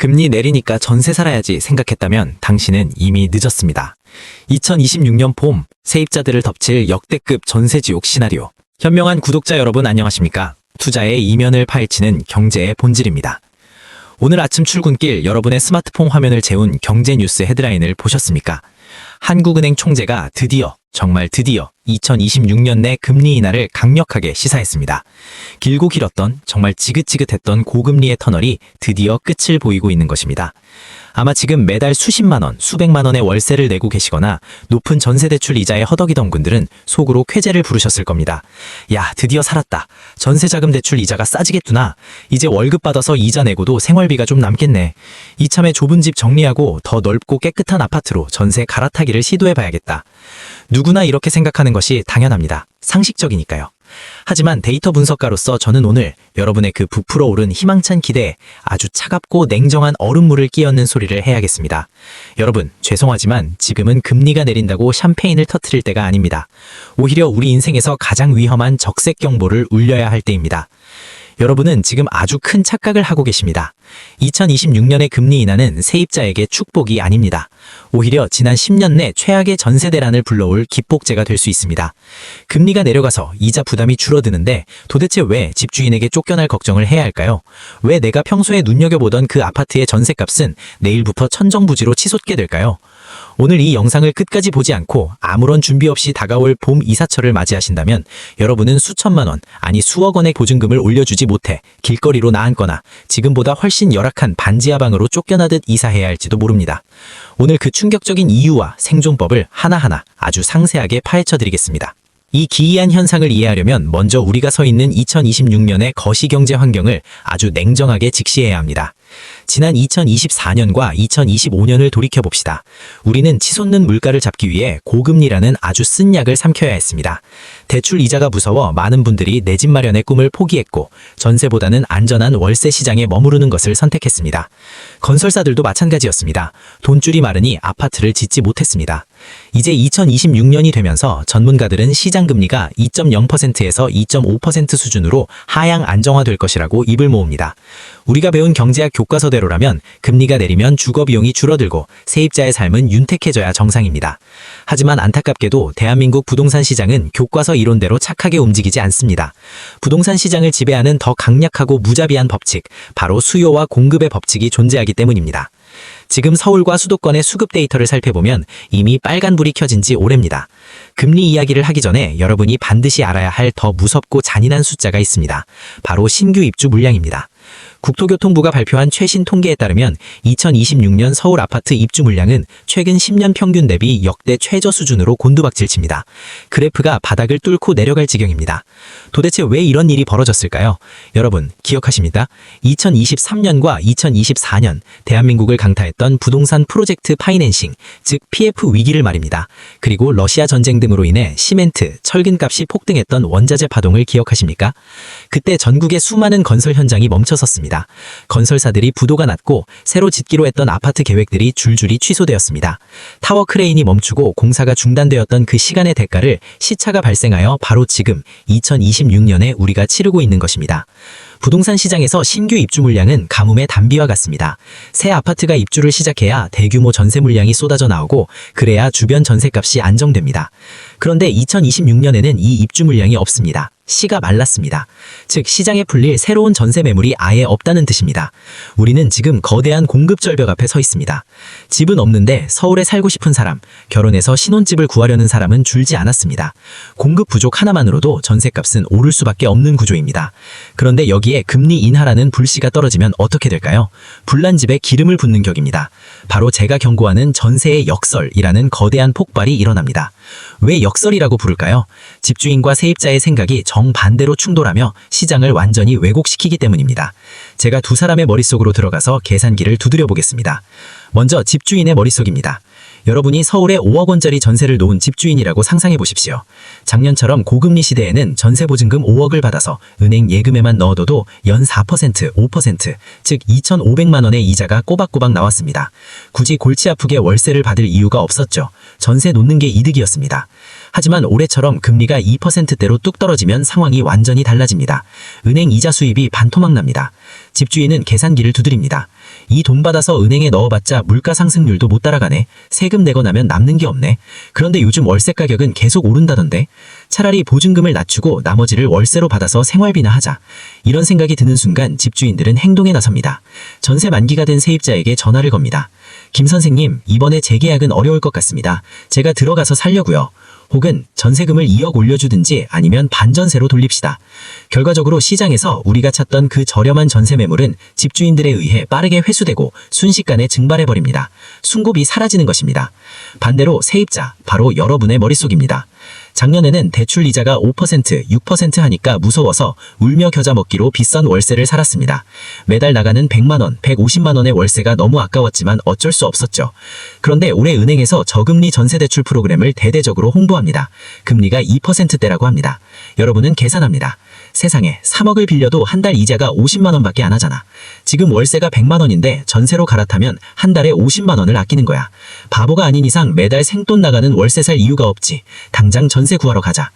금리 내리니까 전세 살아야지 생각했다면 당신은 이미 늦었습니다. 2026년 봄 세입자들을 덮칠 역대급 전세지옥 시나리오. 현명한 구독자 여러분 안녕하십니까? 투자의 이면을 파헤치는 경제의 본질입니다. 오늘 아침 출근길 여러분의 스마트폰 화면을 재운 경제 뉴스 헤드라인을 보셨습니까? 한국은행 총재가 정말 드디어 2026년 내 금리 인하를 강력하게 시사했습니다. 길고 길었던 정말 지긋지긋했던 고금리의 터널이 드디어 끝을 보이고 있는 것입니다. 아마 지금 매달 수십만 원, 수백만 원의 월세를 내고 계시거나 높은 전세대출 이자에 허덕이던 분들은 속으로 쾌재를 부르셨을 겁니다. 야, 드디어 살았다. 전세자금 대출 이자가 싸지겠구나. 이제 월급 받아서 이자 내고도 생활비가 좀 남겠네. 이참에 좁은 집 정리하고 더 넓고 깨끗한 아파트로 전세 갈아타기를 시도해봐야겠다. 누구나 이렇게 생각하는 것이 당연합니다. 상식적이니까요. 하지만 데이터 분석가로서 저는 오늘 여러분의 그 부풀어 오른 희망찬 기대에 아주 차갑고 냉정한 얼음물을 끼얹는 소리를 해야겠습니다. 여러분, 죄송하지만 지금은 금리가 내린다고 샴페인을 터뜨릴 때가 아닙니다. 오히려 우리 인생에서 가장 위험한 적색 경보를 울려야 할 때입니다. 여러분은 지금 아주 큰 착각을 하고 계십니다. 2026년의 금리 인하는 세입자에게 축복이 아닙니다. 오히려 지난 10년 내 최악의 전세 대란을 불러올 기폭제가 될 수 있습니다. 금리가 내려가서 이자 부담이 줄어드는데 도대체 왜 집주인에게 쫓겨날 걱정을 해야 할까요? 왜 내가 평소에 눈여겨보던 그 아파트의 전세값은 내일부터 천정부지로 치솟게 될까요? 오늘 이 영상을 끝까지 보지 않고 아무런 준비 없이 다가올 봄 이사철을 맞이하신다면 여러분은 수천만 원, 아니 수억 원의 보증금을 올려주지 못해 길거리로 나앉거나 지금보다 훨씬 열악한 반지하방으로 쫓겨나듯 이사해야 할지도 모릅니다. 오늘 그 충격적인 이유와 생존법을 하나하나 아주 상세하게 파헤쳐드리겠습니다. 이 기이한 현상을 이해하려면 먼저 우리가 서 있는 2026년의 거시경제 환경을 아주 냉정하게 직시해야 합니다. 지난 2024년과 2025년을 돌이켜봅시다. 우리는 치솟는 물가를 잡기 위해 고금리라는 아주 쓴 약을 삼켜야 했습니다. 대출 이자가 무서워 많은 분들이 내 집 마련의 꿈을 포기했고 전세보다는 안전한 월세 시장에 머무르는 것을 선택했습니다. 건설사들도 마찬가지였습니다. 돈줄이 마르니 아파트를 짓지 못했습니다. 이제 2026년이 되면서 전문가들은 시장금리가 2.0%에서 2.5% 수준으로 하향 안정화될 것이라고 입을 모읍니다. 우리가 배운 경제학 교과서대로라면 금리가 내리면 주거비용이 줄어들고 세입자의 삶은 윤택해져야 정상입니다. 하지만 안타깝게도 대한민국 부동산 시장은 교과서 이론대로 착하게 움직이지 않습니다. 부동산 시장을 지배하는 더 강력하고 무자비한 법칙, 바로 수요와 공급의 법칙이 존재하기 때문입니다. 지금 서울과 수도권의 수급 데이터를 살펴보면 이미 빨간불이 켜진 지 오래입니다. 금리 이야기를 하기 전에 여러분이 반드시 알아야 할 더 무섭고 잔인한 숫자가 있습니다. 바로 신규 입주 물량입니다. 국토교통부가 발표한 최신 통계에 따르면 2026년 서울 아파트 입주 물량은 최근 10년 평균 대비 역대 최저 수준으로 곤두박질칩니다. 그래프가 바닥을 뚫고 내려갈 지경입니다. 도대체 왜 이런 일이 벌어졌을까요? 여러분 기억하십니까? 2023년과 2024년 대한민국을 강타했던 부동산 프로젝트 파이낸싱, 즉 PF 위기를 말입니다. 그리고 러시아 전쟁 등으로 인해 시멘트, 철근값이 폭등했던 원자재 파동을 기억하십니까? 그때 전국의 수많은 건설 현장이 멈춰섰습니다. 건설사들이 부도가 났고 새로 짓기로 했던 아파트 계획들이 줄줄이 취소되었습니다. 타워 크레인이 멈추고 공사가 중단되었던 그 시간의 대가를 시차가 발생하여 바로 지금 2026년에 우리가 치르고 있는 것입니다. 부동산 시장에서 신규 입주 물량은 가뭄의 단비와 같습니다. 새 아파트가 입주를 시작해야 대규모 전세 물량이 쏟아져 나오고 그래야 주변 전세값이 안정됩니다. 그런데 2026년에는 이 입주 물량이 없습니다. 씨가 말랐습니다. 즉 시장에 풀릴 새로운 전세 매물이 아예 없다는 뜻입니다. 우리는 지금 거대한 공급 절벽 앞에 서 있습니다. 집은 없는데 서울에 살고 싶은 사람, 결혼해서 신혼집을 구하려는 사람은 줄지 않았습니다. 공급 부족 하나만으로도 전세값은 오를 수밖에 없는 구조입니다. 그런데 여기에 금리 인하라는 불씨가 떨어지면 어떻게 될까요? 불난 집에 기름을 붓는 격입니다. 바로 제가 경고하는 전세의 역설이라는 거대한 폭발이 일어납니다. 왜 역설이라고 부를까요? 집주인과 세입자의 생각이 정반대로 충돌하며 시장을 완전히 왜곡시키기 때문입니다. 제가 두 사람의 머릿속으로 들어가서 계산기를 두드려 보겠습니다. 먼저 집주인의 머릿속입니다. 여러분이 서울에 5억 원짜리 전세를 놓은 집주인이라고 상상해 보십시오. 작년처럼 고금리 시대에는 전세보증금 5억을 받아서 은행 예금에만 넣어둬도 연 4%, 5%, 즉 2,500만 원의 이자가 꼬박꼬박 나왔습니다. 굳이 골치 아프게 월세를 받을 이유가 없었죠. 전세 놓는 게 이득이었습니다. 하지만 올해처럼 금리가 2%대로 뚝 떨어지면 상황이 완전히 달라집니다. 은행 이자 수입이 반토막 납니다. 집주인은 계산기를 두드립니다. 이 돈 받아서 은행에 넣어봤자 물가 상승률도 못 따라가네. 세금 내고 나면 남는 게 없네. 그런데 요즘 월세 가격은 계속 오른다던데. 차라리 보증금을 낮추고 나머지를 월세로 받아서 생활비나 하자. 이런 생각이 드는 순간 집주인들은 행동에 나섭니다. 전세 만기가 된 세입자에게 전화를 겁니다. 김 선생님, 이번에 재계약은 어려울 것 같습니다. 제가 들어가서 살려고요. 혹은 전세금을 2억 올려주든지 아니면 반전세로 돌립시다. 결과적으로 시장에서 우리가 찾던 그 저렴한 전세 매물은 집주인들에 의해 빠르게 회수되고 순식간에 증발해버립니다. 순고비 사라지는 것입니다. 반대로 세입자, 바로 여러분의 머릿속입니다. 작년에는 대출 이자가 5%, 6% 하니까 무서워서 울며 겨자 먹기로 비싼 월세를 살았습니다. 매달 나가는 100만 원, 150만 원의 월세가 너무 아까웠지만 어쩔 수 없었죠. 그런데 올해 은행에서 저금리 전세대출 프로그램을 대대적으로 홍보합니다. 금리가 2%대라고 합니다. 여러분은 계산합니다. 세상에 3억을 빌려도 한 달 이자가 50만 원밖에 안 하잖아. 지금 월세가 100만 원인데 전세로 갈아타면 한 달에 50만 원을 아끼는 거야. 바보가 아닌 이상 매달 생돈 나가는 월세 살 이유가 없지. 당장 전세 구하러 가자.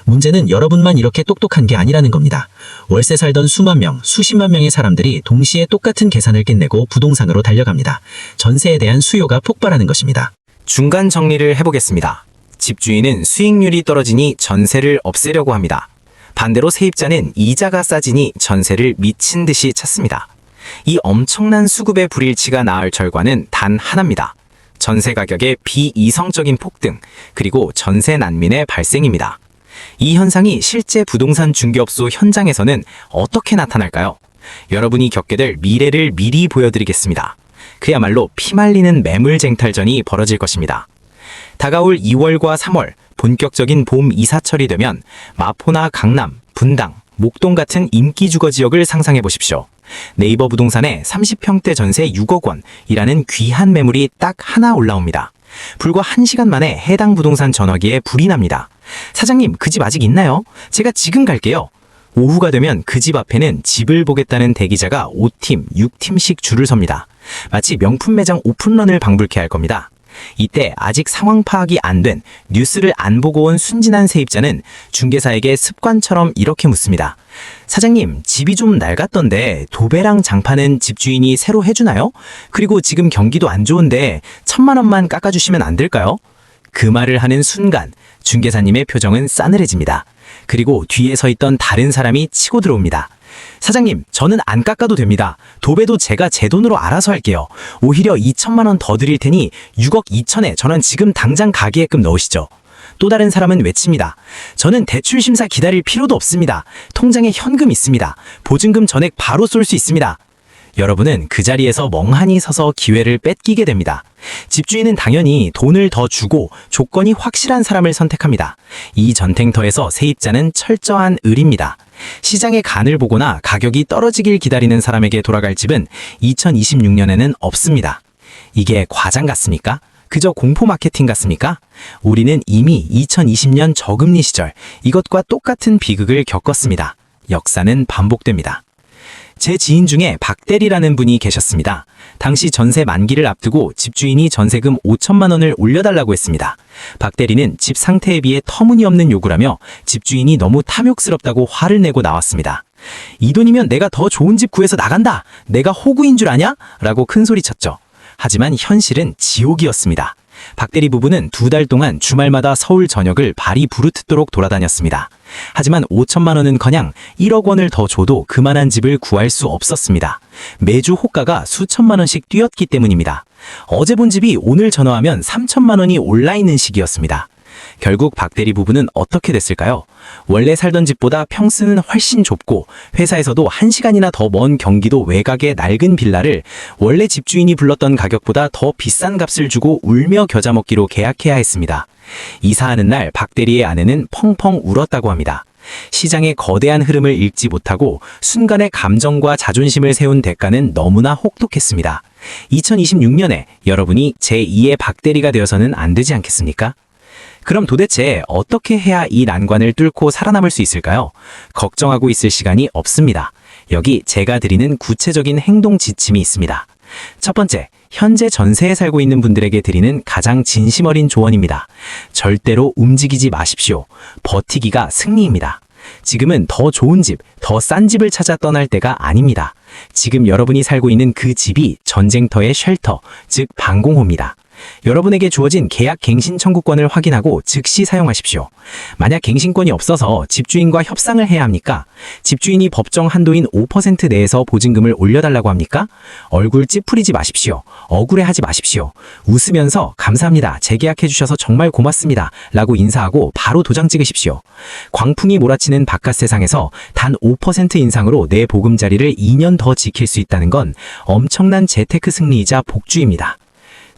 문제는 여러분만 이렇게 똑똑한 게 아니라는 겁니다. 월세 살던 수만 명, 수십만 명의 사람들이 동시에 똑같은 계산을 끝내고 부동산으로 달려갑니다. 전세에 대한 수요가 폭발하는 것입니다. 중간 정리를 해보겠습니다. 집주인은 수익률이 떨어지니 전세를 없애려고 합니다. 반대로 세입자는 이자가 싸지니 전세를 미친 듯이 찾습니다. 이 엄청난 수급의 불일치가 낳을 결과는 단 하나입니다. 전세 가격의 비이성적인 폭등, 그리고 전세 난민의 발생입니다. 이 현상이 실제 부동산 중개업소 현장에서는 어떻게 나타날까요? 여러분이 겪게 될 미래를 미리 보여드리겠습니다. 그야말로 피말리는 매물쟁탈전이 벌어질 것입니다. 다가올 2월과 3월, 본격적인 봄 이사철이 되면 마포나 강남, 분당, 목동 같은 인기 주거 지역을 상상해 보십시오. 네이버 부동산에 30평대 전세 6억 원이라는 귀한 매물이 딱 하나 올라옵니다. 불과 1시간 만에 해당 부동산 전화기에 불이 납니다. 사장님, 그 집 아직 있나요? 제가 지금 갈게요. 오후가 되면 그 집 앞에는 집을 보겠다는 대기자가 5팀, 6팀씩 줄을 섭니다. 마치 명품 매장 오픈런을 방불케 할 겁니다. 이때 아직 상황 파악이 안 된, 뉴스를 안 보고 온 순진한 세입자는 중개사에게 습관처럼 이렇게 묻습니다. 사장님, 집이 좀 낡았던데 도배랑 장판은 집주인이 새로 해주나요? 그리고 지금 경기도 안 좋은데 1,000만 원만 깎아주시면 안 될까요? 그 말을 하는 순간 중개사님의 표정은 싸늘해집니다. 그리고 뒤에 서 있던 다른 사람이 치고 들어옵니다. 사장님, 저는 안 깎아도 됩니다. 도배도 제가 제 돈으로 알아서 할게요. 오히려 2,000만 원 더 드릴 테니 6억 2천에 저는 지금 당장 가계액금 넣으시죠. 또 다른 사람은 외칩니다. 저는 대출 심사 기다릴 필요도 없습니다. 통장에 현금 있습니다. 보증금 전액 바로 쏠 수 있습니다. 여러분은 그 자리에서 멍하니 서서 기회를 뺏기게 됩니다. 집주인은 당연히 돈을 더 주고 조건이 확실한 사람을 선택합니다. 이 전쟁터에서 세입자는 철저한 을입니다. 시장의 간을 보거나 가격이 떨어지길 기다리는 사람에게 돌아갈 집은 2026년에는 없습니다. 이게 과장 같습니까? 그저 공포 마케팅 같습니까? 우리는 이미 2020년 저금리 시절 이것과 똑같은 비극을 겪었습니다. 역사는 반복됩니다. 제 지인 중에 박대리라는 분이 계셨습니다. 당시 전세 만기를 앞두고 집주인이 전세금 5천만 원을 올려달라고 했습니다. 박대리는 집 상태에 비해 터무니없는 요구라며 집주인이 너무 탐욕스럽다고 화를 내고 나왔습니다. 이 돈이면 내가 더 좋은 집 구해서 나간다. 내가 호구인 줄 아냐? 라고 큰소리쳤죠. 하지만 현실은 지옥이었습니다. 박대리 부부는 2달 동안 주말마다 서울 전역을 발이 부르트도록 돌아다녔습니다. 하지만 5천만 원은커녕 1억 원을 더 줘도 그만한 집을 구할 수 없었습니다. 매주 호가가 수천만 원씩 뛰었기 때문입니다. 어제 본 집이 오늘 전화하면 3천만 원이 올라있는 시기였습니다. 결국 박대리 부부는 어떻게 됐을까요? 원래 살던 집보다 평수는 훨씬 좁고 회사에서도 1시간이나 더 먼 경기도 외곽의 낡은 빌라를 원래 집주인이 불렀던 가격보다 더 비싼 값을 주고 울며 겨자 먹기로 계약해야 했습니다. 이사하는 날 박대리의 아내는 펑펑 울었다고 합니다. 시장의 거대한 흐름을 읽지 못하고 순간의 감정과 자존심을 세운 대가는 너무나 혹독했습니다. 2026년에 여러분이 제2의 박대리가 되어서는 안 되지 않겠습니까? 그럼 도대체 어떻게 해야 이 난관을 뚫고 살아남을 수 있을까요? 걱정하고 있을 시간이 없습니다. 여기 제가 드리는 구체적인 행동 지침이 있습니다. 첫 번째, 현재 전세에 살고 있는 분들에게 드리는 가장 진심 어린 조언입니다. 절대로 움직이지 마십시오. 버티기가 승리입니다. 지금은 더 좋은 집, 더 싼 집을 찾아 떠날 때가 아닙니다. 지금 여러분이 살고 있는 그 집이 전쟁터의 쉘터, 즉 방공호입니다. 여러분에게 주어진 계약 갱신 청구권을 확인하고 즉시 사용하십시오. 만약 갱신권이 없어서 집주인과 협상을 해야 합니까? 집주인이 법정 한도인 5% 내에서 보증금을 올려달라고 합니까? 얼굴 찌푸리지 마십시오. 억울해하지 마십시오. 웃으면서 감사합니다. 재계약해 주셔서 정말 고맙습니다. 라고 인사하고 바로 도장 찍으십시오. 광풍이 몰아치는 바깥 세상에서 단 5% 인상으로 내 보금자리를 2년 더 지킬 수 있다는 건 엄청난 재테크 승리이자 복주입니다.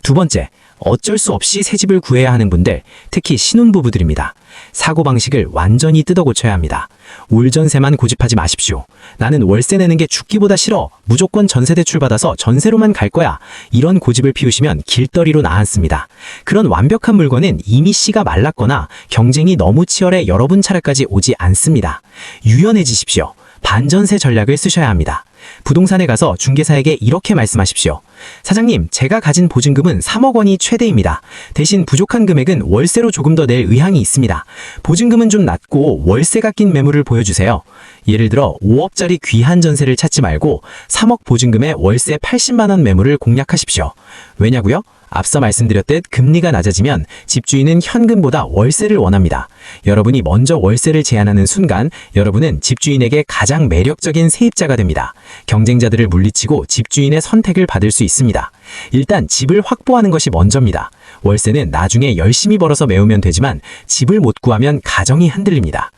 두 번째, 어쩔 수 없이 새 집을 구해야 하는 분들, 특히 신혼부부들입니다. 사고방식을 완전히 뜯어 고쳐야 합니다. 올 전세만 고집하지 마십시오. 나는 월세 내는 게 죽기보다 싫어. 무조건 전세 대출 받아서 전세로만 갈 거야. 이런 고집을 피우시면 길더리로 나앉습니다. 그런 완벽한 물건은 이미 씨가 말랐거나 경쟁이 너무 치열해 여러분 차례까지 오지 않습니다. 유연해지십시오. 반전세 전략을 쓰셔야 합니다. 부동산에 가서 중개사에게 이렇게 말씀하십시오. 사장님, 제가 가진 보증금은 3억 원이 최대입니다. 대신 부족한 금액은 월세로 조금 더 낼 의향이 있습니다. 보증금은 좀 낮고 월세가 낀 매물을 보여주세요. 예를 들어 5억짜리 귀한 전세를 찾지 말고 3억 보증금에 월세 80만 원 매물을 공략하십시오. 왜냐고요? 앞서 말씀드렸듯 금리가 낮아지면 집주인은 현금보다 월세를 원합니다. 여러분이 먼저 월세를 제안하는 순간 여러분은 집주인에게 가장 매력적인 세입자가 됩니다. 경쟁자들을 물리치고 집주인의 선택을 받을 수 있습니다. 일단 집을 확보하는 것이 먼저입니다. 월세는 나중에 열심히 벌어서 메우면 되지만 집을 못 구하면 가정이 흔들립니다.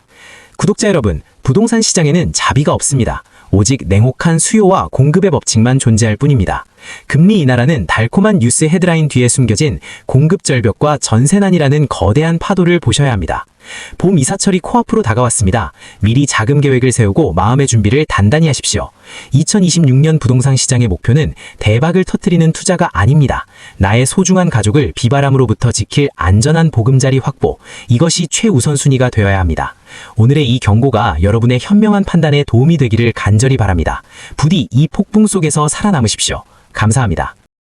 구독자 여러분, 부동산 시장에는 자비가 없습니다. 오직 냉혹한 수요와 공급의 법칙만 존재할 뿐입니다. 금리 인하라는 달콤한 뉴스 헤드라인 뒤에 숨겨진 공급 절벽과 전세난이라는 거대한 파도를 보셔야 합니다. 봄 이사철이 코앞으로 다가왔습니다. 미리 자금 계획을 세우고 마음의 준비를 단단히 하십시오. 2026년 부동산 시장의 목표는 대박을 터뜨리는 투자가 아닙니다. 나의 소중한 가족을 비바람으로부터 지킬 안전한 보금자리 확보, 이것이 최우선순위가 되어야 합니다. 오늘의 이 경고가 여러분의 현명한 판단에 도움이 되기를 간절히 바랍니다. 부디 이 폭풍 속에서 살아남으십시오. 감사합니다.